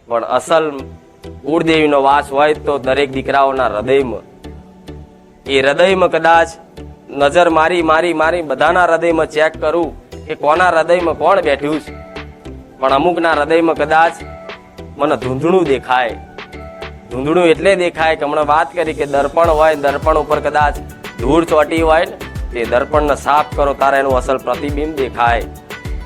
પણ અસલ કુળદેવીનો વાસ હોય તો દરેક દીકરાઓના હૃદયમાં. એ હૃદયમાં કદાચ નજર મારી બધાના હૃદયમાં ચેક કરું કે કોના હૃદયમાં કોણ બેઠ્યું છે, પણ અમુકના હૃદયમાં કદાચ મને ધૂંધળું દેખાય. ધૂંધળું એટલે દેખાય કે હમણાં વાત કરી કે દર્પણ હોય, દર્પણ ઉપર કદાચ ધૂળ ચોટી હોય ને, તે દર્પણને સાફ કરો તારે એનું અસલ પ્રતિબિંબ દેખાય.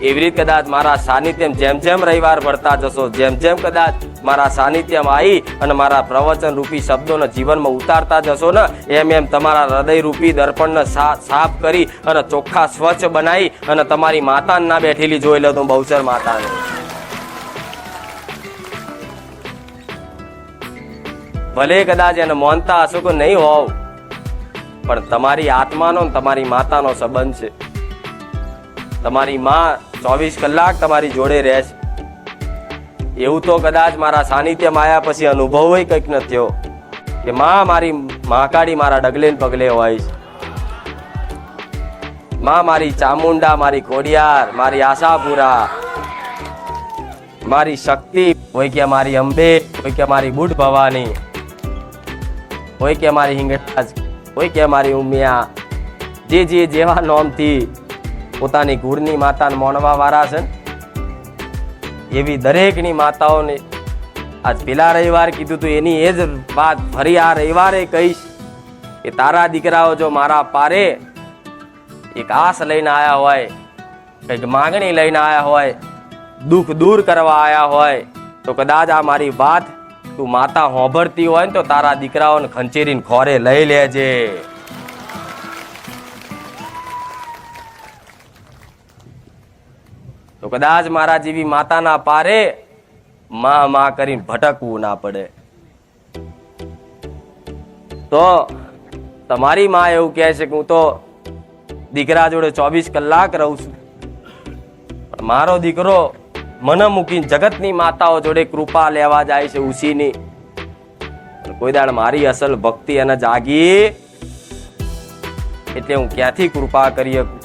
એવી રીતે કદાચ મારા સાનિધ્યમ જેમ જેમ રવિવાર ભરતા જશો, જેમ જેમ કદાચ મારા સાનિધ્યમાં આવી અને મારા પ્રવચન રૂપી શબ્દોને જીવનમાં ઉતારતા જશો ને, એમ એમ તમારા હૃદય રૂપી દર્પણને સાફ કરી અને ચોખ્ખા સ્વચ્છ બનાવી અને તમારી માતાને ના બેઠેલી જોઈ લો તો બહુચર માતાને. ભલે કદાચ એને માનતા હશો કે નહીં હોવ, પણ તમારી આત્માનો ને તમારી માતાનો સંબંધ છે. તમારી માં 24 કલાક તમારી જોડે રહેશે. એવું તો કદાચ મારા સાનિધ્યમાં આવ્યા પછી અનુભવ કંઈક ન થયો કે માં મારી મહાકાળી મારા ડગલે ને પગલે હોય છે. માં મારી ચામુંડા, મારી ખોડિયાર, મારી આશાપુરા, મારી શક્તિ, હોય કે મારી અંબે, હોય કે મારી બુઢ ભવાની, હોય કે મારી હિંગળાજ, હોય કે મારી ઉમિયા, જે જેવા નામથી પોતાની કુળની માતાને માનવા વાળા છે, એવી દરેકની માતાઓને આજ પેલા રવિવાર કીધું હતું એની એ જ વાત ફરી આ રવિવારે કહીશ કે તારા દીકરાઓ જો મારા પારે એક આસ લઈને આવ્યા હોય, કંઈક માગણી લઈને આવ્યા હોય, દુઃખ દૂર કરવા આવ્યા હોય, તો કદાચ આ મારી વાત તું માતા હોંભરતી હોય ને તો તારા દીકરાઓને ખંચેરીને ખોરે લઈ લેજે. તો કદાચ મારા જેવી માતાના પારે માં કરીને ભટકવું ના પડે. તો તમારી માં એવું કહે છે કે હું તો દીકરા જોડે 24 કલાક રહું છું, પણ મારો દીકરો મને મૂકીને જગતની માતાઓ જોડે કૃપા લેવા જાય છે ઉસીની. કોઈ દાડ મારી અસલ ભક્તિ એને જાગી એટલે હું ક્યાંથી કૃપા કરી શકું.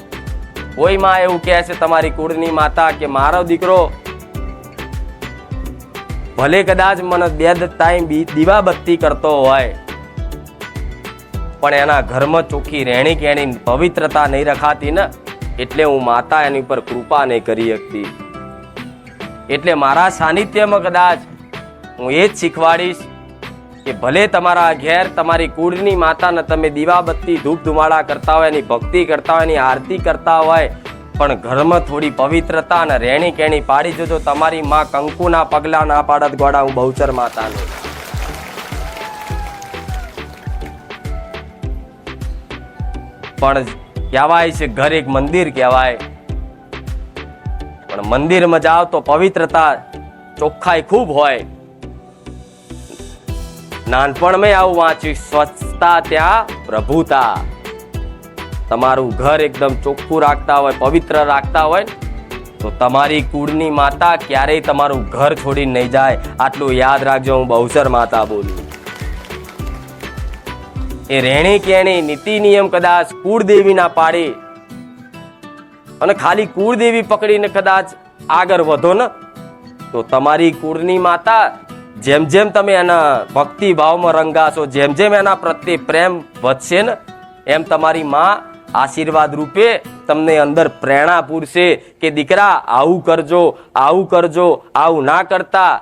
કોઈ માં એવું કહે છે તમારી કુળની માતા કે મારો દીકરો ભલે કદાચ મને 2 ટાઈમ દીવાબત્તી કરતો હોય, પણ એના ઘરમાં ચોખ્ખી રહેણી કેણી પવિત્રતા નહીં રખાતી ને, એટલે હું માતા એની ઉપર કૃપા નહીં કરી શકતી. એટલે મારા સાનિધ્યમાં કદાચ હું એ જ શીખવાડીશ કે ભલે તમારા ઘેર તમારી કુળની માતાને તમે દીવાબત્તી ધૂપ ધુમાડા કરતા હોય, એની ભક્તિ કરતા હોય, એની આરતી કરતા હોય, પણ ઘરમાં થોડી પવિત્રતા અને રહેણી કેણી પાડી જોજો. તમારી માં કંકુના પગલા ના પાડત ગોડા હું બહુચર માતાને. પણ કહેવાય છે ઘર એક મંદિર કહેવાય, પણ મંદિરમાં જાઓ તો પવિત્રતા ચોખ્ખાઈ ખૂબ હોય. નાનપણમાં આવું વાંચ્યું, સ્વચ્છતા ત્યાં પ્રભુતા. તમારું ઘર એકદમ ચોખ્ખું રાખતા હોય, પવિત્ર રાખતા હોય તો તમારી કુળની માતા ક્યારેય તમારું ઘર છોડીને નહીં જાય. આટલું યાદ રાખજો. હું બહુચર માતા બોલું. એ રહેણી કેણી નીતિ નિયમ કદાચ કુળદેવી ના પાડી અને ખાલી કુળદેવી પકડીને કદાચ આગળ વધો ને, તો તમારી કુળની માતા જેમ જેમ તમે એના ભક્તિ ભાવમાં રંગાશો, જેમ જેમ એના પ્રત્યે પ્રેમ વધશે ને, એમ તમારી માં આશીર્વાદ રૂપે તમને અંદર પ્રેરણા પૂરશે કે દીકરા આવું કરજો, આવું કરજો, આવું ના કરતા.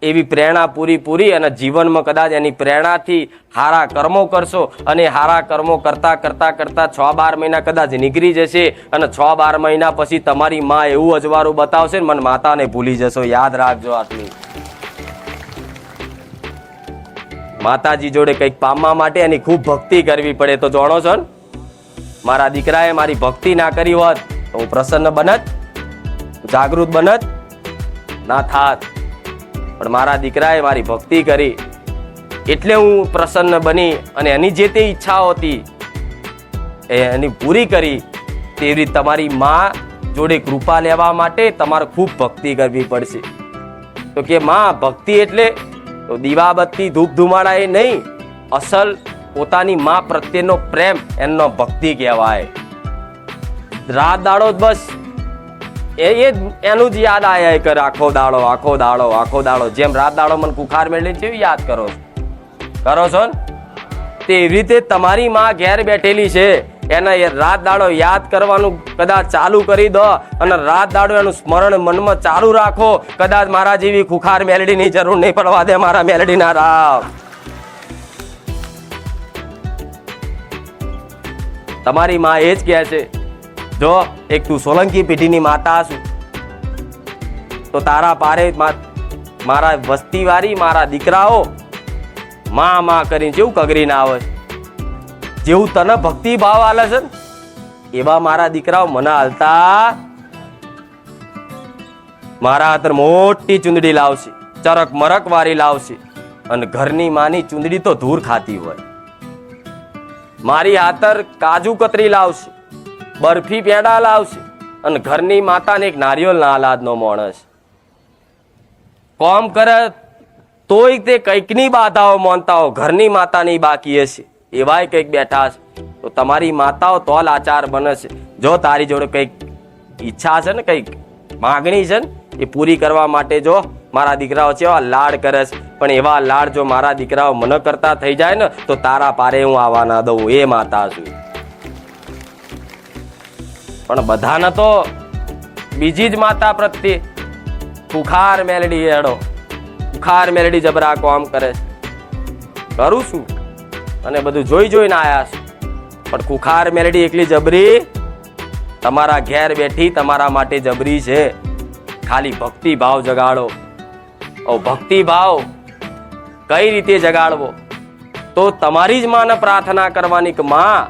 એવી પ્રેરણા પૂરી અને જીવનમાં કદાચ એની પ્રેરણાથી સારા કર્મો કરશો અને સારા કર્મો કરતા 6-12 મહિના કદાચ નીકળી જશે અને 6-12 મહિના પછી તમારી માં એવું અજવાળું બતાવશે ને, મને માતાને ભૂલી જશો. યાદ રાખજો આટલું. માતાજી જોડે કંઈક પામવા માટે એની ખૂબ ભક્તિ કરવી પડે. તો જાણો છો ને, મારા દીકરાએ મારી ભક્તિ ના કરી હોત તો હું પ્રસન્ન બનત, જાગૃત બનત ના થાત. પણ મારા દીકરાએ મારી ભક્તિ કરી એટલે હું પ્રસન્ન બની અને એની જે તે ઈચ્છાઓ હતી એની પૂરી કરી. તેવી રીતે તમારી માં જોડે કૃપા લેવા માટે તમારે ખૂબ ભક્તિ કરવી પડશે. તો કે માં ભક્તિ એટલે તો દીવાબત્તી ધૂપ ધુમાડા એ નહીં, અસલ પોતાની માં પ્રત્યેનો પ્રેમ એનો ભક્તિ કહેવાય. રાત દાડો બસ એનું જ યાદ આયા કરે આખો દાડો આખો દાડો આખો દાડો. જેમ રાત દાડો મને કુખાર મેળવી છે યાદ કરો છો ને? તે એવી રીતે તમારી માં ઘેર બેઠેલી છે, એને રાત દાડો યાદ કરવાનું કદાચ ચાલુ કરી દો અને રાત દાડો એનું સ્મરણ મનમાં ચાલુ રાખો. કદાચ મારા જેવી ખુખાર મેલડીની જરૂર નહીં પડવા દે મારા મેલડીના રામ. તમારી માં એ જ કહે છે, જો એક તું સોલંકી પેઢીની માતા છું તો તારા પારે મારા વસ્તીવાળી મારા દીકરાઓ માં કરીને જેવું કગરી ના આવે, જેવું તને ભક્તિ ભાવ આલે છે એવા મારા દીકરાઓ મને હાલતા મારા હાથર મોટી ચુંદડી લાવશે, ચરક મરક વાળી લાવશે અને ઘરની માની ચુંદડી તો ધૂર ખાતી હોય. મારી હાથર કાજુ કતરી લાવશે, બરફી પેડા લાવશે અને ઘરની માતાને એક નારિયેળ ના લાદનો માણસ કોમ કરે તોય તે કંઈકની બાધાઓ માનતા હો, ઘરની માતાની બાકી હશે એવાય કંઈક બેઠા છે. તો તમારી માતાઓ તો લાચાર બને છે. જો તારી જોડે કંઈક ઈચ્છા છે ને, કંઈક માગણી છે ને, એ પૂરી કરવા માટે જો મારા દીકરાઓ છે એવા લાડ કરે છે, પણ એવા લાડ જો મારા દીકરાઓ મને કરતા થઈ જાય ને તો તારા પારે હું આવવા ના દઉં. એ માતા છું. પણ બધાને તો બીજી જ માતા પ્રત્યે ખુખાર મેલડી હેડો, ખુખાર મેલડી જબરા કોમ કરે છે. કરું છું અને બધું જોઈને આયા છું, પણ ખુખાર મેલડી એકલી જબરી તમારા ઘેર બેઠી તમારા માટે જબરી છે. ખાલી ભક્તિ ભાવ જગાડો. ભક્તિ ભાવ કઈ રીતે જગાડવો? તો તમારી જ માને પ્રાર્થના કરવાની કે માં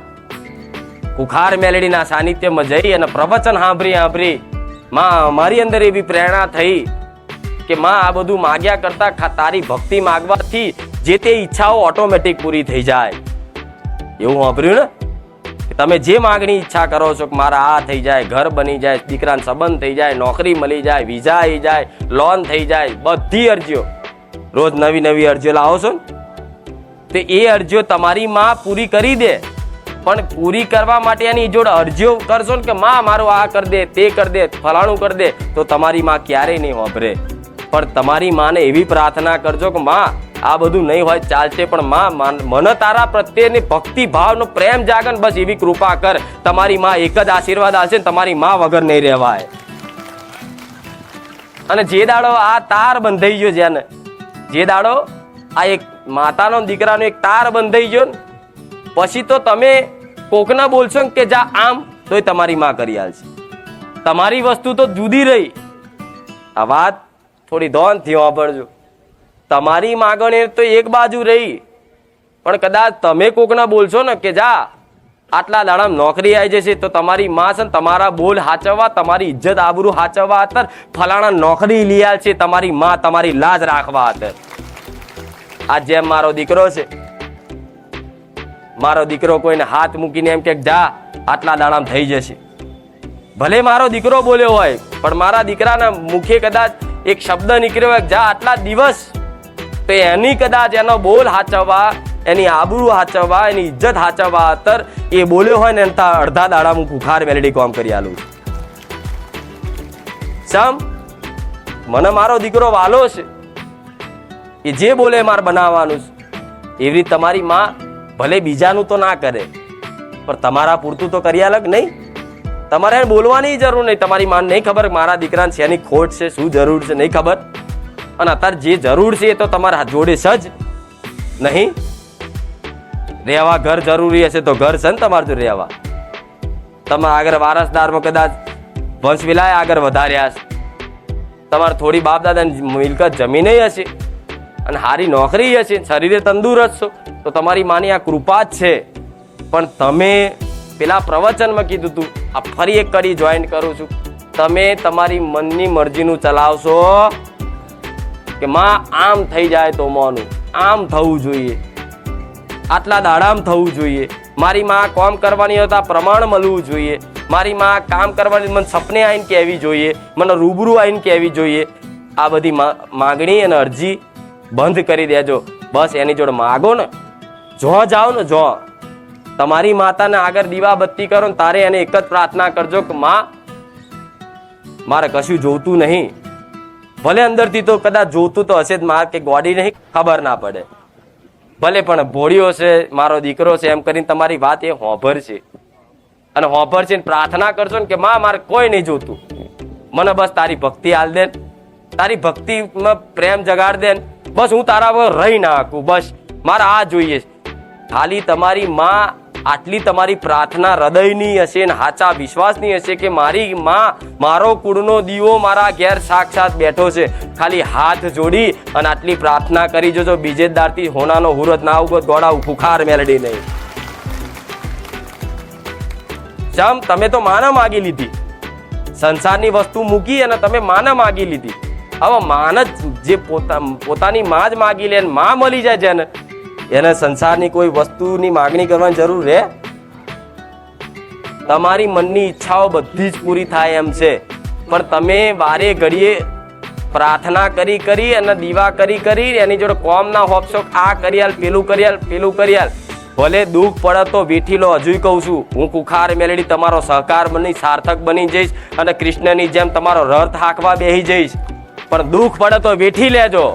ખુખાર મેલડીના સાનિધ્યમાં જઈ અને પ્રવચન સાંભળી માં મારી અંદર એવી પ્રેરણા થઈ કે માં આ બધું માગ્યા કરતા તારી ભક્તિ માગવાથી જે તે ઈચ્છાઓ ઓટોમેટિક પૂરી થઈ જાય. એવું સાંભળ્યું ને? તમે જે માગણી ઈચ્છા કરો છો કે મારા આ થઈ જાય, ઘર બની જાય, દીકરાનો સંબંધ થઈ જાય, નોકરી મળી જાય, વિઝા આવી જાય, લોન થઈ જાય, બધી અરજીઓ રોજ નવી અરજીઓ લાવો છો ને, તો એ અરજીઓ તમારી માં પૂરી કરી દે. પણ પૂરી કરવા માટે એની જોડે અરજીઓ કરશો ને કે માં મારું આ કર દે, તે કર દે, ફલાણું કર દે, તો તમારી માં ક્યારેય નહીં વાપરે. પણ તમારી માને એવી પ્રાર્થના કરજો કે માં આ બધું નહીં હોય ચાલશે, પણ માં મને તારા પ્રત્યેની ભક્તિ ભાવનો પ્રેમ જાગન બસ એવી કૃપા કર. તમારી માં એક જ આશીર્વાદ આવશે ને તમારી માં વગર નહીં રહેવાય. અને જે દાડો આ તાર બંધાઈ ગયો, જેને જે દાડો આ એક માતાનો દીકરાનો એક તાર બંધાઈ ગયો ને પછી તો તમે કોકના બોલશો કે જા આમ તોય તમારી માં કરી આલશે. તમારી વસ્તુ તો જુદી રહી. આ વાત થોડી ધોનથી વાપરજો. તમારી માગણી તો એક બાજુ રહી, પણ કદાચ તમે કોકના બોલશો ને કે જા આટલા દાડામાં નોકરી આવી જશે તો તમારી માં છે તમારા બોલ હાચવવા, તમારી ઇજ્જત આબરૂ હાચવવા અત્યારે ફલાણા નોકરી લઈ આવશે. તમારી માં તમારી લાજ રાખવા અત્યારે. આ જેમ મારો દીકરો છે, મારો દીકરો કોઈને હાથ મૂકીને એમ કે જા આટલા દાડામાં થઈ જશે, ભલે મારો દીકરો બોલ્યો હોય પણ મારા દીકરાના મુખે કદાચ એક શબ્દ નીકળ્યો હોય જા આટલા દિવસ, તો એની કદાચ એનો બોલ હાચવવા, એની આબરૂ હાચવવા, એની ઇજ્જત હાચવવા અત્યારે એ બોલ્યો હોય ને એના અડધા દાડા હું ખુખાર મેલડી કામ કરી આલું. સમ મને મારો દીકરો વાલો છે, એ જે બોલે મારે બનાવવાનું છે. એવી રીતે તમારી માં ભલે બીજાનું તો ના કરે પણ તમારા પૂરતું તો કરી અલગ નહીં. તમારે બોલવાની જરૂર નહીં. તમારી માને નહીં ખબર મારા દીકરાને શેની ખોટ છે, શું જરૂર છે નહીં ખબર. અને અત્યારે જે જરૂર છે એ તો તમારા જોડે છે જ નહીં. રહેવા ઘર જરૂરી હશે તો ઘર છે ને તમારે જો રહેવા. તમે આગળ વારસદારમાં કદાચ વંશ વિલાય આગળ વધાર્યા હશે, તમારે થોડી બાપ દાદાની મિલકત જમીન હશે અને સારી નોકરી હશે, શરીરે તંદુરસ્ત છો, તો તમારી માની આ કૃપા જ છે. પણ તમે પેલા પ્રવચનમાં કીધું તું, આ ફરી એક કડી જોઈન કરું છું, તમે તમારી મનની મરજીનું ચલાવશો કે માં આમ થઈ જાય તો મોનું આમ થવું જોઈએ, આટલા દાડામ થવું જોઈએ, મારી માં કામ કરવાની હતા પ્રમાણ મળવું જોઈએ, મારી માં કામ કરવાની મને સપને આવીને કહેવી જોઈએ, મને રૂબરૂ આવીને કહેવી જોઈએ. આ બધી માગણી અને અરજી બંધ કરી દેજો. બસ એની જોડે માગો ને, જો જાઓ ને જો તમારી માતાને આગળ દીવા બત્તી કરો ને તારે એને એક જ પ્રાર્થના કરજો કે માં મારે કશું જોતું નહીં. ભલે અંદરથી તો કદાચ જોતું તો હશે જ, મારે કે ગોડી નહીં ખબર ના પડે, ભલે પણ ભોળિયો છે, મારો દીકરો છે એમ કરીને તમારી વાત એ હોભર છે, અને હોભર છે પ્રાર્થના કરશો ને કે માં મારે કોઈ નહીં જોતું, મને બસ તારી ભક્તિ હાલ દે, તારી ભક્તિમાં પ્રેમ જગાડ દે, બસ હું તારા વગર રહી ના શકું, બસ મારે આ જોઈએ. ખાલી તમારી માં આટલી તમારી પ્રાર્થના હૃદયની હશે ને સાચા વિશ્વાસની હશે કે મારી માં મારો કુળનો દીવો મારા ઘેર સાક્ષાત બેઠો છે, ખાલી હાથ જોડી અને આટલી પ્રાર્થના કરી જોજો, બીજે દારથી હોનાનો હુરત ના ઉગો દોડાવ ખુખાર મેલડી નહીં. ચમ તમે તો માને માગી લીધી, સંસારની વસ્તુ મૂકી અને તમે માને માગી લીધી. હવે માન જ જે પોતાની માં જ માગી લે, માં મળી જાય જેને, એને સંસારની કોઈ વસ્તુની માગણી કરવાની જરૂર રહે? તમારી મનની ઈચ્છાઓ બધી જ પૂરી થાય એમ છે, પણ તમે વારે ઘડીએ પ્રાર્થના કરી કરી અને દીવા કરી કરી એની જોડે કોમ ના હોપશો, આ કરી આલ, પેલું કરી આલ, પેલું કરી આલ. ભલે દુઃખ પડે તો વેઠી લો, હજુ કહું છું હું કુખાર મેલડી તમારો સહકાર બની સાર્થક બની જઈશ અને કૃષ્ણની જેમ તમારો રથ હાંકવા બેહી જઈશ, પણ દુઃખ પડે તો વેઠી લેજો.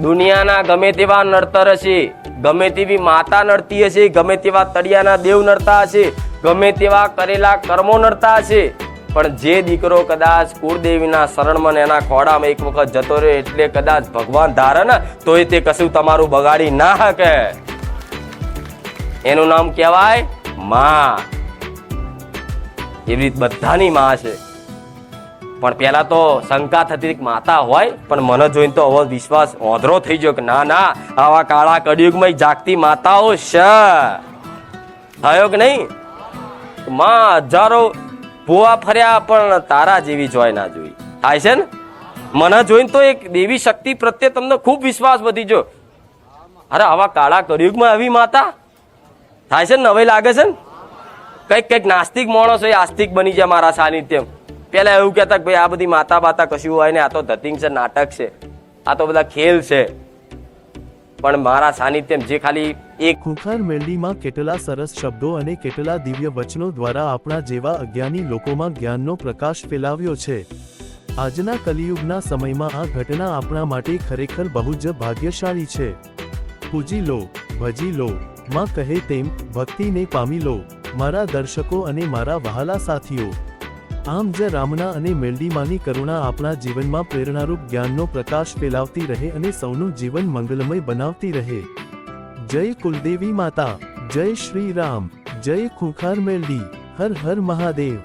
દુનિયાના ગમે તેવા નડતર હશે, ગમે તેવી માતા નડતી હશે, ગમે તેવા તળિયાના દેવ નડતા હશે, ગમે તેવા કરેલા કર્મો નડતા હશે, પણ જે દીકરો કદાચ કુળદેવીના શરણમાં એના ખોડામાં એક વખત જતો રહે એટલે કદાચ ભગવાન ધારે ને તોય તે કશું તમારું બગાડી ના શકે. એનું નામ કહેવાય માં. એવી રીત બધાની માં છે, પણ પેલા તો શંકા થતી કે માતા હોય, પણ મને જોઈને તો હવે વિશ્વાસ ઓધરો થઈ ગયો કે ના ના આવા કાળા કળિયુગમાં જાગતી માતાઓ છે. થયો કે નહીં? માં હજારો ભૂવા ફર્યા પણ તારા જેવી જોઈ ના જોઈ. થાય છે ને? મને જોઈને તો એક દેવી શક્તિ પ્રત્યે તમને ખૂબ વિશ્વાસ વધી ગયો. અરે આવા કાળા કળિયુગમાં આવી માતા થાય છે ને? નવાઈ લાગે છે ને? કઈક નાસ્તિક માણસો એ આસ્તિક બની જાય મારા સાનિધ્યમ. પેલા એવું કહેતા કે ભાઈ આ બધી માતા બાતા કશું હોય ને, આ તો ધતિંગ છે, નાટક છે, આ તો બધા ખેલ છે, પણ મારા સાનિધ્યમ જે ખાલી એક ખુખાર મેલડીમાં કેટલા સરસ શબ્દો અને કેટલા દિવ્ય વચનો દ્વારા આપણા જેવા અજ્ઞાની લોકોમાં જ્ઞાનનો પ્રકાશ ફેલાવ્યો છે. આજના કલિયુગના સમયમાં આ ઘટના આપણા માટે ખરેખર બહુ જ ભાગ્યશાળી છે. પૂજી લો, ભજી લો, માં કહે તેમ ભક્તિને પામી લો, મારા દર્શકો અને મારા વહાલા સાથીઓ. આમ જ રામના અને મેલડીમાંની કરુણા આપણા જીવનમાં પ્રેરણારૂપ જ્ઞાનનો પ્રકાશ ફેલાવતી રહે અને સૌનું જીવન મંગલમય બનાવતી રહે. જય કુલદેવી માતા, જય શ્રી રામ, જય ખુખાર મેલડી, હર હર મહાદેવ.